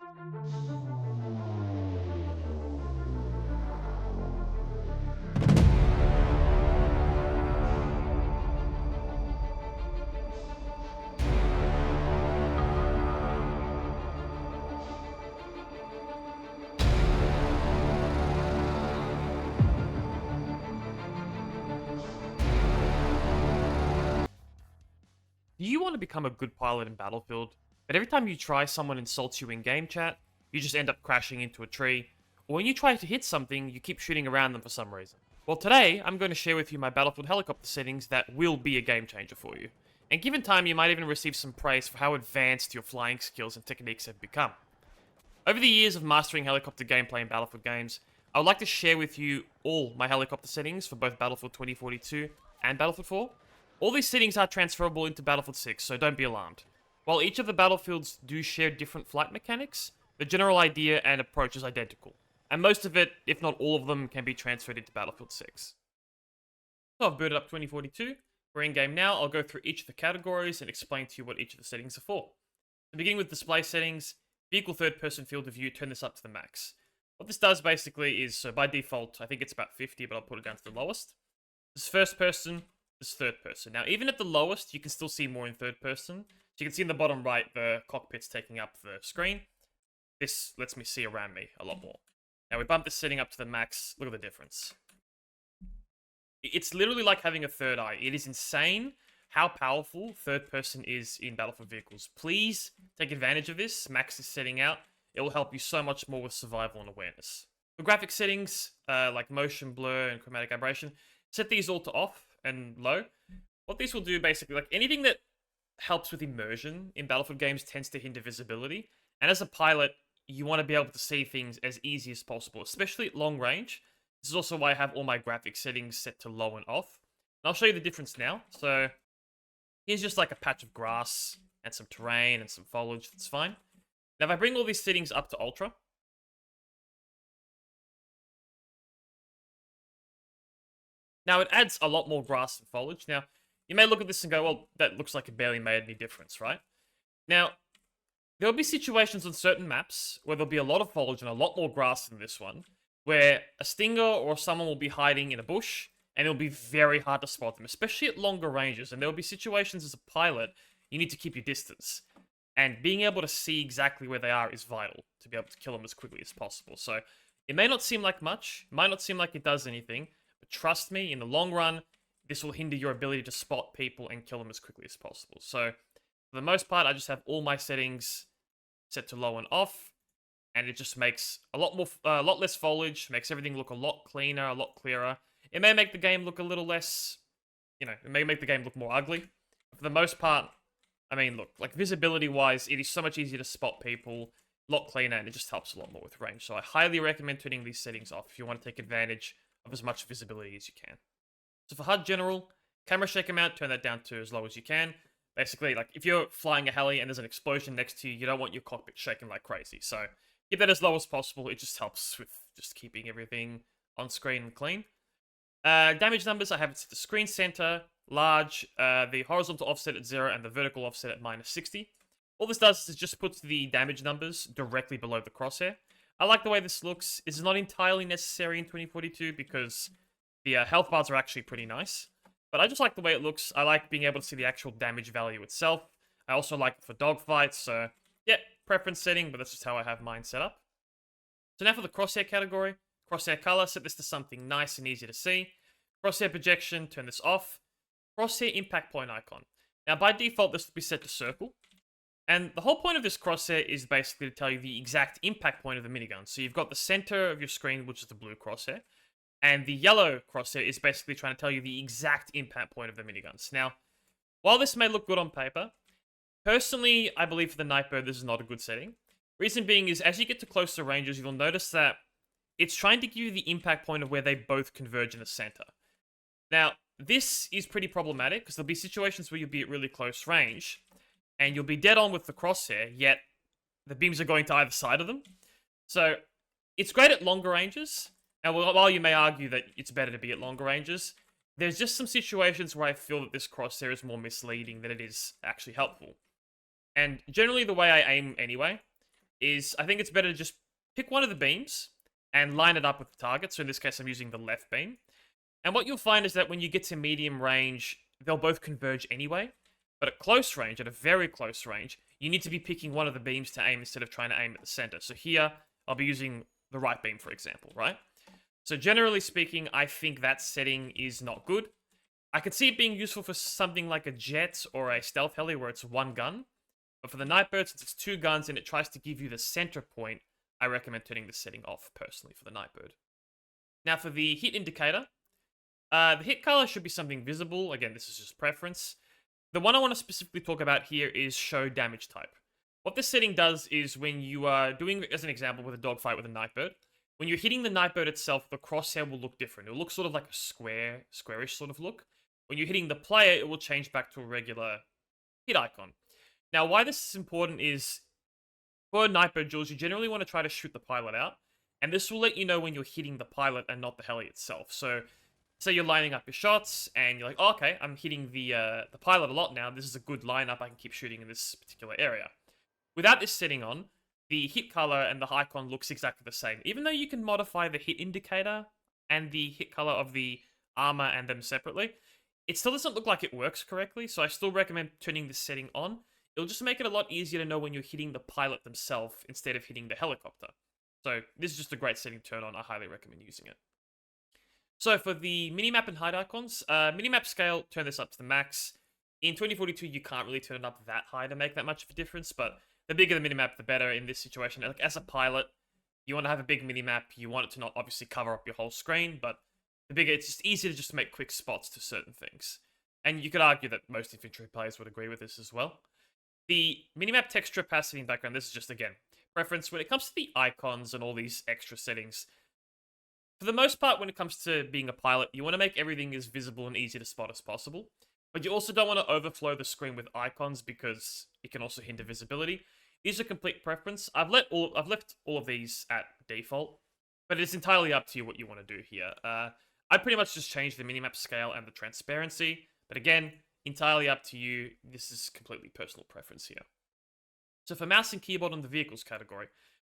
Do you want to become a good pilot in Battlefield, but every time you try, someone insults you in game chat, you just end up crashing into a tree, or when you try to hit something, you keep shooting around them for some reason? Well, today, I'm going to share with you my Battlefield helicopter settings that will be a game changer for you. And given time, you might even receive some praise for how advanced your flying skills and techniques have become. Over the years of mastering helicopter gameplay in Battlefield games, I would like to share with you all my helicopter settings for both Battlefield 2042 and Battlefield 4. All these settings are transferable into Battlefield 6, so don't be alarmed. While each of the battlefields do share different flight mechanics, the general idea and approach is identical. And most of it, if not all of them, can be transferred into Battlefield 6. So I've booted up 2042. We're in game now. I'll go through each of the categories and explain to you what each of the settings are for. To begin with display settings, vehicle third-person field of view, turn this up to the max. What this does basically is, so by default, I think it's about 50, but I'll put it down to the lowest. This is first person, this is third person. Now, even at the lowest, you can still see more in third person. So you can see in the bottom right, the cockpit's taking up the screen. This lets me see around me a lot more. Now, we bump this setting up to the max. Look at the difference. It's literally like having a third eye. It is insane how powerful third person is in Battlefield vehicles. Please take advantage of this. Max is setting out. It will help you so much more with survival and awareness. For graphic settings, like motion blur and chromatic aberration, set these all to off and low. What these will do basically, like anything that helps with immersion in Battlefield games tends to hinder visibility. And as a pilot, you want to be able to see things as easy as possible, especially at long range. This is also why I have all my graphic settings set to low and off. And I'll show you the difference now. So here's just like a patch of grass and some terrain and some foliage. That's fine. Now if I bring all these settings up to ultra, now it adds a lot more grass and foliage. Now, you may look at this and go, well, that looks like it barely made any difference, right? Now, there'll be situations on certain maps where there'll be a lot of foliage and a lot more grass than this one, where a stinger or someone will be hiding in a bush, and it'll be very hard to spot them, especially at longer ranges. And there'll be situations as a pilot, you need to keep your distance. And being able to see exactly where they are is vital to be able to kill them as quickly as possible. So, it may not seem like much, it might not seem like it does anything, but trust me, in the long run, this will hinder your ability to spot people and kill them as quickly as possible. So, for the most part, I just have all my settings set to low and off, and it just makes a lot less foliage, makes everything look a lot cleaner, a lot clearer. It may make the game look a little less, it may make the game look more ugly. But for the most part, I mean, look, like visibility-wise, it is so much easier to spot people, a lot cleaner, and it just helps a lot more with range. So I highly recommend turning these settings off if you want to take advantage of as much visibility as you can. So for HUD general, camera shake amount, turn that down to as low as you can. Basically, like, if you're flying a heli and there's an explosion next to you, you don't want your cockpit shaking like crazy. So keep that as low as possible. It just helps with just keeping everything on screen and clean. Damage numbers, I have it set to screen center, large, the horizontal offset at 0 and the vertical offset at -60. All this does is it just puts the damage numbers directly below the crosshair. I like the way this looks. This is not entirely necessary in 2042 because the health bars are actually pretty nice. But I just like the way it looks. I like being able to see the actual damage value itself. I also like it for dogfights, so yeah, preference setting, but that's just how I have mine set up. So now for the crosshair category. Crosshair color, set this to something nice and easy to see. Crosshair projection, turn this off. Crosshair impact point icon. Now by default, this will be set to circle. And the whole point of this crosshair is basically to tell you the exact impact point of the minigun. So you've got the center of your screen, which is the blue crosshair. And the yellow crosshair is basically trying to tell you the exact impact point of the miniguns. Now, while this may look good on paper, personally, I believe for the Nightbird, this is not a good setting. Reason being is, as you get to closer ranges, you'll notice that it's trying to give you the impact point of where they both converge in the center. Now, this is pretty problematic, because there'll be situations where you'll be at really close range, and you'll be dead on with the crosshair, yet the beams are going to either side of them. So, it's great at longer ranges. And while you may argue that it's better to be at longer ranges, there's just some situations where I feel that this crosshair is more misleading than it is actually helpful. And generally the way I aim anyway is I think it's better to just pick one of the beams and line it up with the target. So in this case, I'm using the left beam. And what you'll find is that when you get to medium range, they'll both converge anyway. But at close range, at a very close range, you need to be picking one of the beams to aim instead of trying to aim at the center. So here, I'll be using the right beam, for example, right? So generally speaking, I think that setting is not good. I could see it being useful for something like a jet or a stealth heli where it's one gun. But for the Nightbird, since it's two guns and it tries to give you the center point, I recommend turning the setting off, personally, for the Nightbird. Now for the hit indicator, the hit color should be something visible. Again, this is just preference. The one I want to specifically talk about here is show damage type. What this setting does is when you are doing, as an example, with a dogfight with a Nightbird, when you're hitting the Nightbird itself, the crosshair will look different. It'll look sort of like a squarish sort of look. When you're hitting the player, it will change back to a regular hit icon. Now, why this is important is, for Nightbird duels, you generally want to try to shoot the pilot out, and this will let you know when you're hitting the pilot and not the heli itself. So, say you're lining up your shots, and you're like, oh, okay, I'm hitting the pilot a lot now. This is a good lineup. I can keep shooting in this particular area. Without this setting on, the hit color and the icon looks exactly the same. Even though you can modify the hit indicator and the hit color of the armor and them separately, it still doesn't look like it works correctly, so I still recommend turning this setting on. It'll just make it a lot easier to know when you're hitting the pilot themselves instead of hitting the helicopter. So this is just a great setting to turn on. I highly recommend using it. So for the minimap and hide icons, minimap scale, turn this up to the max. In 2042, you can't really turn it up that high to make that much of a difference, but the bigger the minimap, the better in this situation. Like, as a pilot, you want to have a big minimap. You want it to not obviously cover up your whole screen, but the bigger, it's just easier to just make quick spots to certain things. And you could argue that most infantry players would agree with this as well. The minimap texture, opacity, and background, this is just, again, preference. When it comes to the icons and all these extra settings, for the most part, when it comes to being a pilot, you want to make everything as visible and easy to spot as possible. But you also don't want to overflow the screen with icons because it can also hinder visibility. These are complete preference. I've left all of these at default, but it's entirely up to you what you want to do here. I pretty much just changed the minimap scale and the transparency, but again, entirely up to you. This is completely personal preference here. So for mouse and keyboard on the vehicles category,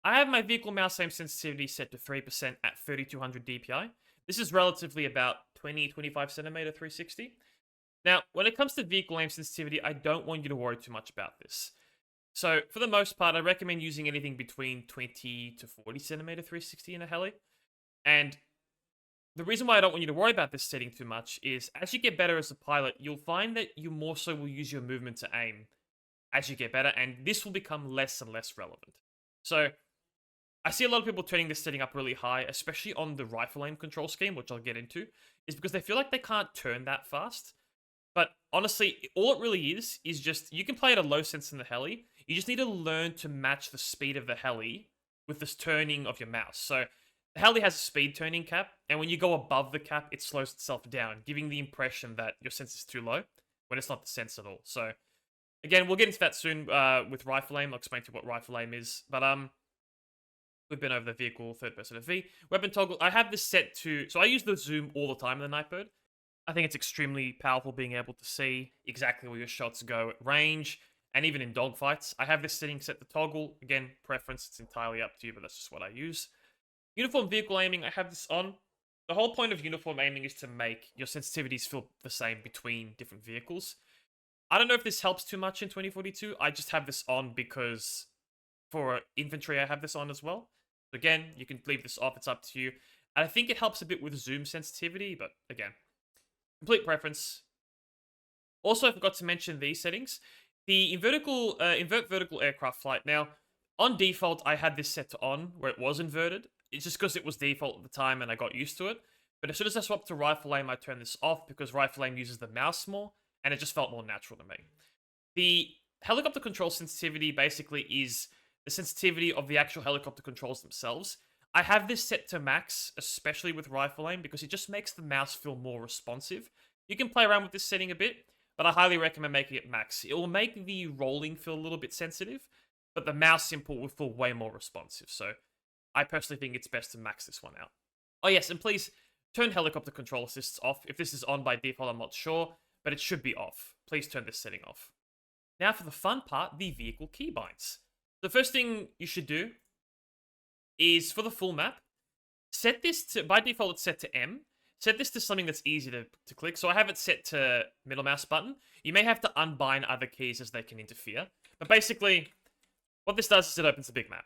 I have my vehicle mouse aim sensitivity set to 3% at 3200 DPI. This is relatively about 20-25 centimeter 360. Now, when it comes to vehicle aim sensitivity, I don't want you to worry too much about this. So for the most part, I recommend using anything between 20 to 40 centimeter 360 in a heli. And the reason why I don't want you to worry about this setting too much is, as you get better as a pilot, you'll find that you more so will use your movement to aim as you get better, and this will become less and less relevant. So I see a lot of people turning this setting up really high, especially on the rifle aim control scheme, which I'll get into, is because they feel like they can't turn that fast. But honestly, all it really is just, you can play at a low sense in the heli. You just need to learn to match the speed of the heli with this turning of your mouse. So the heli has a speed turning cap, and when you go above the cap, it slows itself down, giving the impression that your sense is too low, when it's not the sense at all. So again, we'll get into that soon with rifle aim. I'll explain to you what rifle aim is. But we've been over the vehicle, third person FV. Weapon toggle, I have this set to, so I use the zoom all the time in the Nightbird. I think it's extremely powerful being able to see exactly where your shots go at range, and even in dogfights. I have this setting set to toggle. Again, preference, it's entirely up to you, but that's just what I use. Uniform vehicle aiming, I have this on. The whole point of uniform aiming is to make your sensitivities feel the same between different vehicles. I don't know if this helps too much in 2042. I just have this on because for infantry, I have this on as well. So again, you can leave this off, it's up to you. And I think it helps a bit with zoom sensitivity, but again, complete preference. Also, I forgot to mention these settings. The invert vertical aircraft flight. Now, on default, I had this set to on, where it was inverted. It's just because it was default at the time and I got used to it. But as soon as I swapped to rifle aim, I turned this off because rifle aim uses the mouse more, and it just felt more natural to me. The helicopter control sensitivity basically is the sensitivity of the actual helicopter controls themselves. I have this set to max, especially with rifle aim, because it just makes the mouse feel more responsive. You can play around with this setting a bit, but I highly recommend making it max. It will make the rolling feel a little bit sensitive, but the mouse input will feel way more responsive. So I personally think it's best to max this one out. Oh yes, and please turn helicopter control assists off. If this is on by default, I'm not sure, but it should be off. Please turn this setting off. Now for the fun part, the vehicle keybinds. The first thing you should do is for the full map, set this to, by default, it's set to M. Set this to something that's easy to click. So I have it set to middle mouse button. You may have to unbind other keys as they can interfere. But basically, what this does is it opens the big map.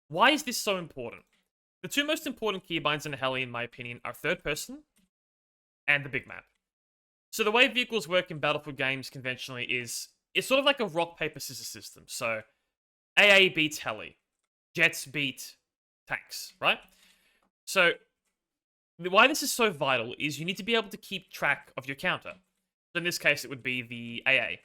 Why is this so important? The two most important keybinds in a heli, in my opinion, are third person and the big map. So the way vehicles work in Battlefield games conventionally is it's sort of like a rock, paper, scissors system. So AA beats heli. Jets beat tanks, right? So why this is so vital is you need to be able to keep track of your counter. So in this case, it would be the AA.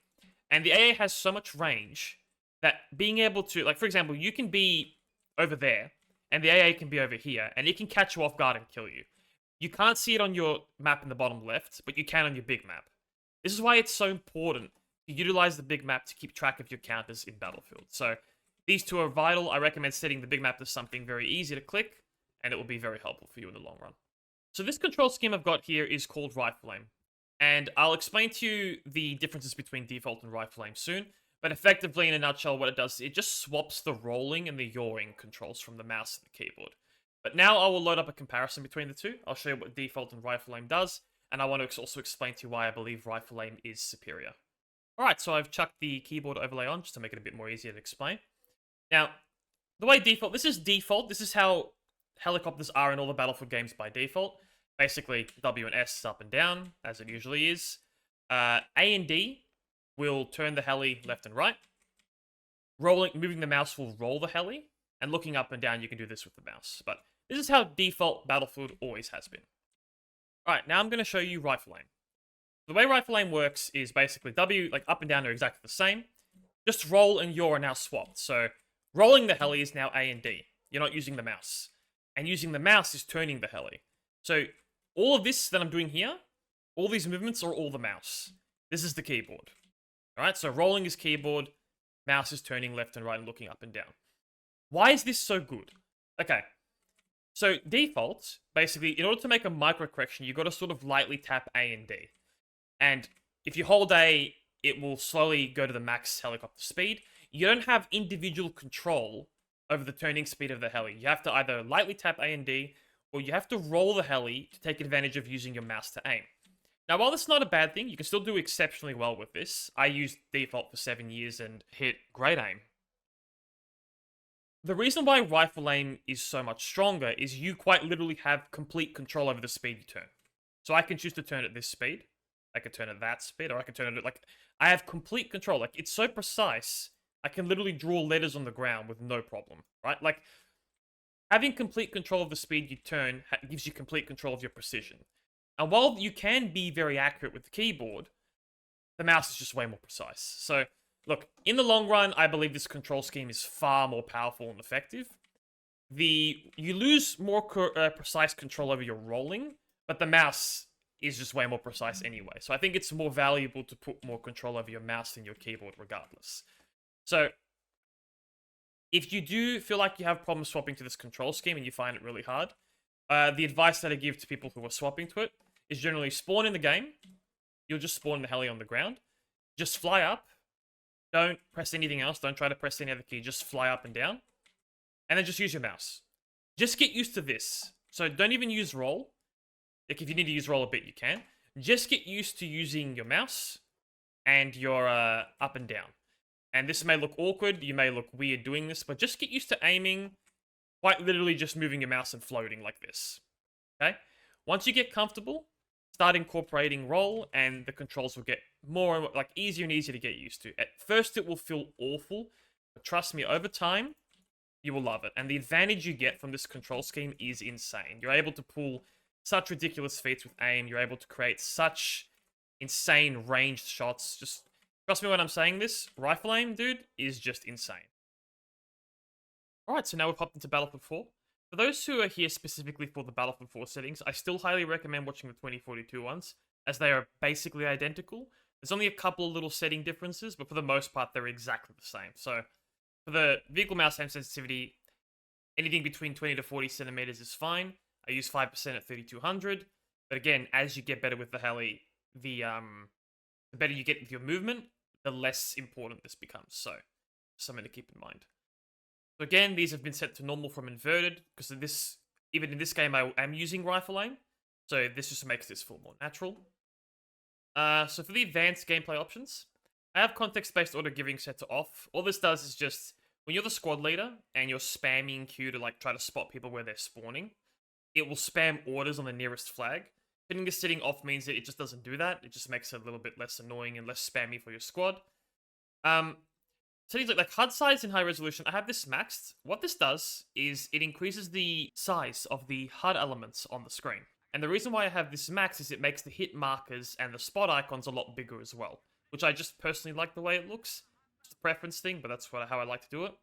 And the AA has so much range that being able to, like, for example, you can be over there, and the AA can be over here, and it can catch you off guard and kill you. You can't see it on your map in the bottom left, but you can on your big map. This is why it's so important to utilize the big map to keep track of your counters in Battlefield. So these two are vital. I recommend setting the big map to something very easy to click, and it will be very helpful for you in the long run. So this control scheme I've got here is called Rifle Aim. And I'll explain to you the differences between default and Rifle Aim soon. But effectively, in a nutshell, what it does is it just swaps the rolling and the yawing controls from the mouse and the keyboard. But now I will load up a comparison between the two. I'll show you what default and Rifle Aim does. And I want to also explain to you why I believe Rifle Aim is superior. Alright, so I've chucked the keyboard overlay on just to make it a bit more easier to explain. Now, the way default, this is how helicopters are in all the Battlefield games by default. Basically, W and S is up and down, as it usually is. A and D will turn the heli left and right. Moving the mouse will roll the heli. And looking up and down, you can do this with the mouse. But this is how default Battlefield always has been. Alright, now I'm going to show you Rifle Aim. The way Rifle Aim works is basically W, like up and down are exactly the same. Just roll and yaw are now swapped. So rolling the heli is now A and D. You're not using the mouse. And using the mouse is turning the heli. So all of this that I'm doing here, all these movements are all the mouse. This is the keyboard. Alright, so rolling is keyboard, mouse is turning left and right and looking up and down. Why is this so good? Okay, so default, basically, in order to make a micro correction, you've got to sort of lightly tap A and D. And if you hold A, it will slowly go to the max helicopter speed. You don't have individual control over the turning speed of the heli. You have to either lightly tap A and D, or you have to roll the heli to take advantage of using your mouse to aim. Now, while this is not a bad thing, you can still do exceptionally well with this. I used default for 7 years and hit great aim. The reason why Rifle Aim is so much stronger is you quite literally have complete control over the speed you turn. So I can choose to turn at this speed, I can turn at that speed, or I can turn it like, I have complete control. Like, it's so precise, I can literally draw letters on the ground with no problem, right? Like, having complete control of the speed you turn gives you complete control of your precision. And while you can be very accurate with the keyboard, the mouse is just way more precise. So, look, in the long run, I believe this control scheme is far more powerful and effective. You lose more precise control over your rolling, but the mouse is just way more precise anyway. So I think it's more valuable to put more control over your mouse than your keyboard regardless. So if you do feel like you have problems swapping to this control scheme and you find it really hard, the advice that I give to people who are swapping to it is generally spawn in the game. You'll just spawn the heli on the ground. Just fly up. Don't press anything else. Don't try to press any other key. Just fly up and down. And then just use your mouse. Just get used to this. So don't even use roll. Like, if you need to use roll a bit, you can. Just get used to using your mouse and your up and down. And this may look awkward. You may look weird doing this. But just get used to aiming. Quite literally just moving your mouse and floating like this. Okay? Once you get comfortable, start incorporating roll, and the controls will get more and more, like, easier and easier to get used to. At first, it will feel awful, but trust me, over time, you will love it. And the advantage you get from this control scheme is insane. You're able to pull such ridiculous feats with aim. You're able to create such insane ranged shots. Just trust me when I'm saying this. Rifle Aim, dude, is just insane. Alright, so now we've hopped into Battlefield 4. For those who are here specifically for the Battlefield 4 settings, I still highly recommend watching the 2042 ones, as they are basically identical. There's only a couple of little setting differences, but for the most part, they're exactly the same. So, for the vehicle mouse aim sensitivity, anything between 20 to 40 centimeters is fine. I use 5% at 3200. But again, as you get better with the heli, the better you get with your movement, the less important this becomes. So, something to keep in mind. So again, these have been set to normal from inverted, because even in this game, I am using rifle aim. So this just makes this feel more natural. So for the advanced gameplay options, I have context-based order giving set to off. All this does is just, when you're the squad leader and you're spamming Q to like try to spot people where they're spawning, it will spam orders on the nearest flag. Putting this setting off means that it just doesn't do that. It just makes it a little bit less annoying and less spammy for your squad. Settings like HUD size in high resolution, I have this maxed. What this does is it increases the size of the HUD elements on the screen. And the reason why I have this max is it makes the hit markers and the spot icons a lot bigger as well, which I just personally like the way it looks. It's a preference thing, but that's how I like to do it.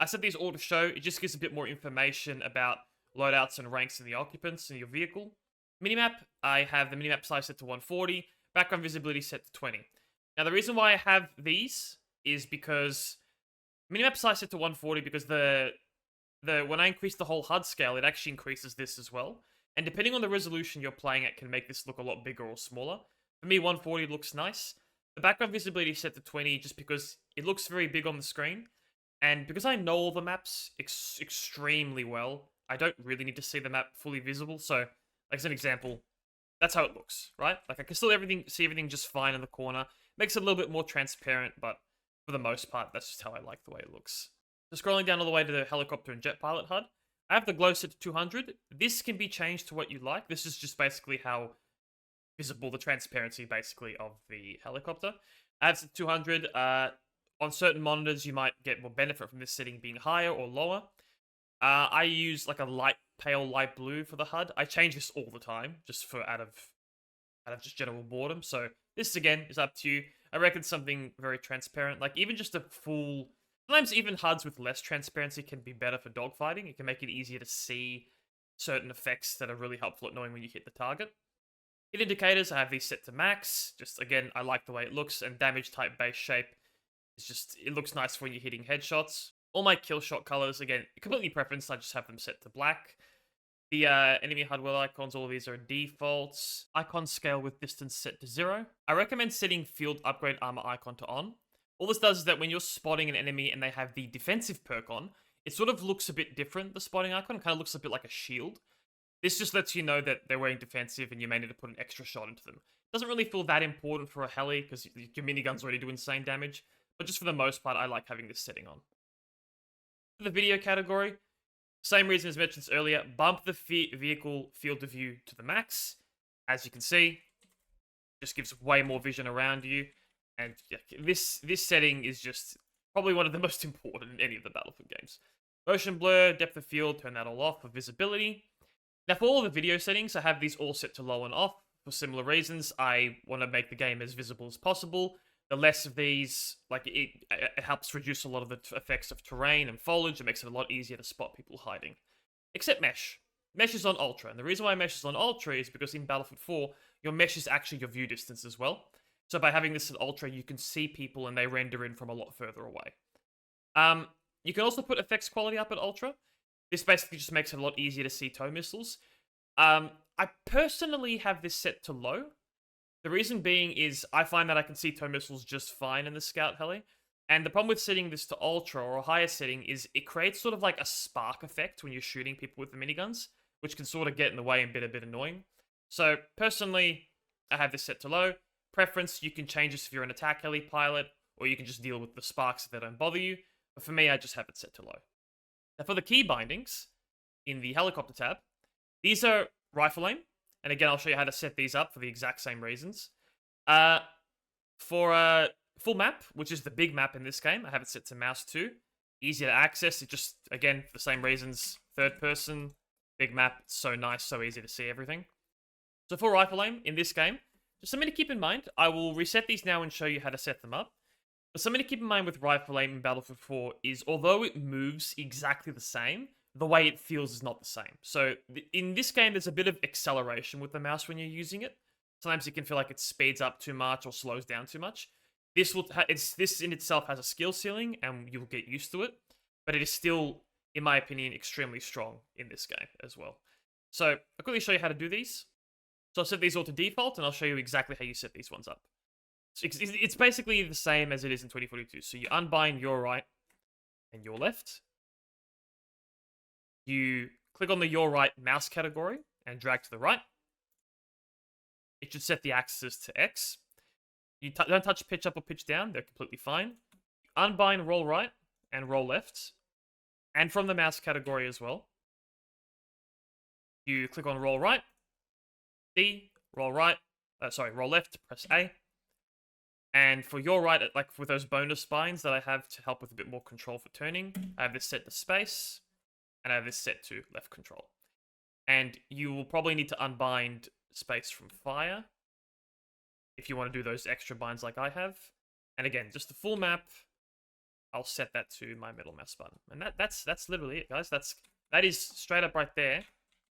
I set these all to show. It just gives a bit more information about loadouts and ranks in the occupants in your vehicle. Minimap, I have the minimap size set to 140, background visibility set to 20. Now, the reason why I have these is because minimap size set to 140 because when I increase the whole HUD scale, it actually increases this as well. And depending on the resolution you're playing at can make this look a lot bigger or smaller. For me, 140 looks nice. The background visibility is set to 20 just because it looks very big on the screen. And because I know all the maps extremely well, I don't really need to see the map fully visible. So, like as an example, that's how it looks, right? Like I can still see everything just fine in the corner. Makes it a little bit more transparent, but for the most part, that's just how I like the way it looks. So scrolling down all the way to the helicopter and jet pilot HUD, I have the glow set to 200. This can be changed to what you like. This is just basically how visible the transparency, basically, of the helicopter. I have set to 200. On certain monitors, you might get more benefit from this setting being higher or lower. I use like a pale light blue for the HUD. I change this all the time, just for out of just general boredom. So this again is up to you. I reckon something very transparent, like even just a full. Sometimes even HUDs with less transparency can be better for dogfighting. It can make it easier to see certain effects that are really helpful at knowing when you hit the target. Hit indicators, I have these set to max. Just again, I like the way it looks, and damage type base shape is just, it looks nice when you're hitting headshots. All my kill shot colors, again, completely preference, I just have them set to black. The enemy HUD well icons, all of these are defaults. Icon scale with distance set to 0. I recommend setting field upgrade armor icon to on. All this does is that when you're spotting an enemy and they have the defensive perk on, it sort of looks a bit different, the spotting icon. It kind of looks a bit like a shield. This just lets you know that they're wearing defensive and you may need to put an extra shot into them. It doesn't really feel that important for a heli because your miniguns already do insane damage. But just for the most part, I like having this setting on. For the video category, same reason as mentioned earlier, bump the vehicle field of view to the max. As you can see, just gives way more vision around you. And yeah, this setting is just probably one of the most important in any of the Battlefield games. Motion blur, depth of field, turn that all off for visibility. Now for all the video settings, I have these all set to low and off. For similar reasons, I want to make the game as visible as possible. The less of these, like it helps reduce a lot of the effects of terrain and foliage. It makes it a lot easier to spot people hiding. Except mesh. Mesh is on ultra, and the reason why mesh is on ultra is because in Battlefield 4, your mesh is actually your view distance as well. So by having this at ultra, you can see people and they render in from a lot further away. You can also put effects quality up at ultra. This basically just makes it a lot easier to see tow missiles. I personally have this set to low. The reason being is I find that I can see tow missiles just fine in the Scout heli. And the problem with setting this to ultra or a higher setting is it creates sort of like a spark effect when you're shooting people with the miniguns, which can sort of get in the way and be a bit annoying. So personally, I have this set to low. Preference, you can change this if you're an attack heli pilot, or you can just deal with the sparks if they don't bother you. But for me, I just have it set to low. Now for the key bindings, in the helicopter tab, these are rifle aim. And again, I'll show you how to set these up for the exact same reasons. For a full map, which is the big map in this game, I have it set to mouse 2. Easier to access, it just, again, for the same reasons, third person, big map, it's so nice, so easy to see everything. So for rifle aim, in this game, just something to keep in mind, I will reset these now and show you how to set them up. But something to keep in mind with rifle aim in Battlefield 4 is, although it moves exactly the same, the way it feels is not the same. So in this game, there's a bit of acceleration with the mouse when you're using it. Sometimes it can feel like it speeds up too much or slows down too much. This in itself has a skill ceiling, and you'll get used to it. But it is still, in my opinion, extremely strong in this game as well. So I'll quickly show you how to do these. So I'll set these all to default, and I'll show you exactly how you set these ones up. So it's basically the same as it is in 2042. So you unbind your right and your left. You click on the Your Right mouse category and drag to the right. It should set the axis to X. You don't touch pitch up or pitch down. They're completely fine. Unbind roll right and roll left. And from the mouse category as well. You click on roll right. D, roll right. Roll left, press A. And for your right, like with those bonus binds that I have to help with a bit more control for turning, I have this set to space, and I have this set to left control. And you will probably need to unbind space from fire if you want to do those extra binds like I have. And again, just the full map, I'll set that to my middle mouse button. And that's literally it, guys. That is straight up right there,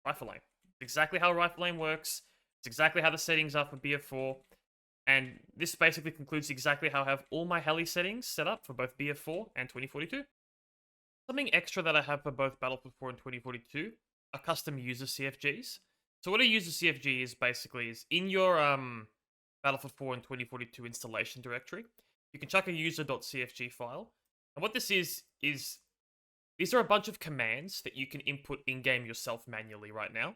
rifle aim. It's exactly how rifle aim works. It's exactly how the settings are for BF4. And this basically concludes exactly how I have all my heli settings set up for both BF4 and 2042. Something extra that I have for both Battlefield 4 and 2042 are custom user CFGs. So what a user CFG is basically is in your Battlefield 4 and 2042 installation directory, you can chuck a user.cfg file. And what this is these are a bunch of commands that you can input in-game yourself manually right now.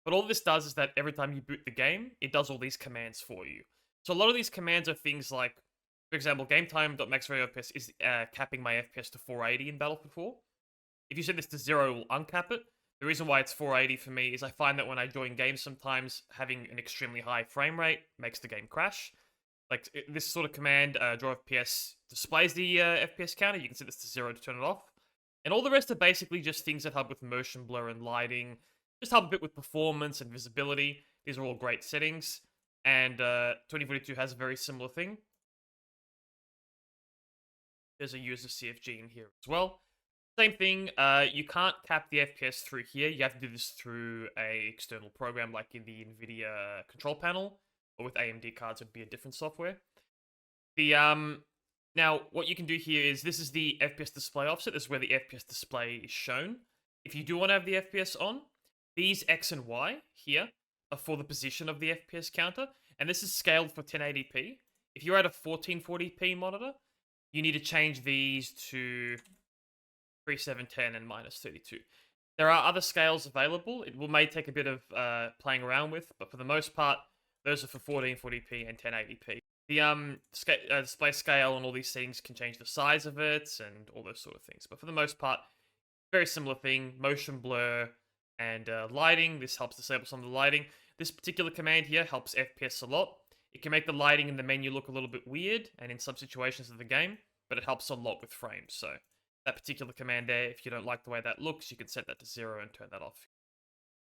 But all this does is that every time you boot the game, it does all these commands for you. So a lot of these commands are things like, for example, gametime.maxRadioFPS is capping my FPS to 480 in Battlefield 4. If you set this to 0, it will uncap it. The reason why it's 480 for me is I find that when I join games sometimes, having an extremely high frame rate makes the game crash. Like, this sort of command, draw FPS, displays the FPS counter. You can set this to 0 to turn it off. And all the rest are basically just things that help with motion blur and lighting, just help a bit with performance and visibility. These are all great settings. And 2042 has a very similar thing. There's a user CFG in here as well. Same thing, you can't cap the FPS through here. You have to do this through a external program like in the NVIDIA control panel, or with AMD cards, it'd be a different software. Now, what you can do here is, this is the FPS display offset. This is where the FPS display is shown. If you do want to have the FPS on, these X and Y here are for the position of the FPS counter, and this is scaled for 1080p. If you're at a 1440p monitor, you need to change these to 3710 and minus 32. There are other scales available. It may take a bit of playing around with, but for the most part, those are for 1440p and 1080p. The display scale and all these settings can change the size of it and all those sort of things. But for the most part, very similar thing. Motion blur and lighting. This helps disable some of the lighting. This particular command here helps FPS a lot. It can make the lighting in the menu look a little bit weird and in some situations of the game, but it helps a lot with frames. So that particular command there, if you don't like the way that looks, you can set that to 0 and turn that off.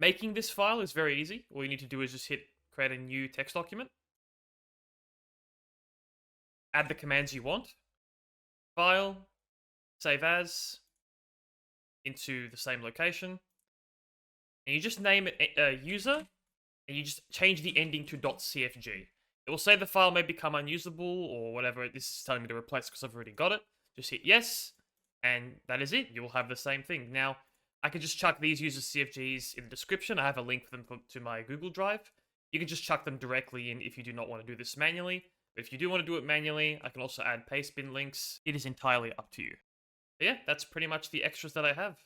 Making this file is very easy. All you need to do is just hit create a new text document. Add the commands you want. File, save as, into the same location. And you just name it user, and you just change the ending to .cfg. It will say the file may become unusable, or whatever this is telling me to replace because I've already got it. Just hit yes, and that is it. You will have the same thing. Now, I can just chuck these user CFGs in the description. I have a link for them to my Google Drive. You can just chuck them directly in if you do not want to do this manually. But if you do want to do it manually, I can also add paste bin links. It is entirely up to you. But yeah, that's pretty much the extras that I have.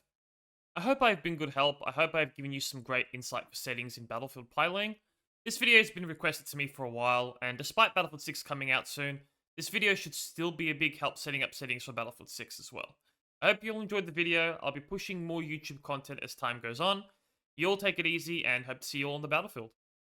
I hope I've been good help. I hope I've given you some great insight for settings in Battlefield piloting. This video has been requested to me for a while, and despite Battlefield 6 coming out soon, this video should still be a big help setting up settings for Battlefield 6 as well. I hope you all enjoyed the video. I'll be pushing more YouTube content as time goes on. You all take it easy, and hope to see you all on the battlefield.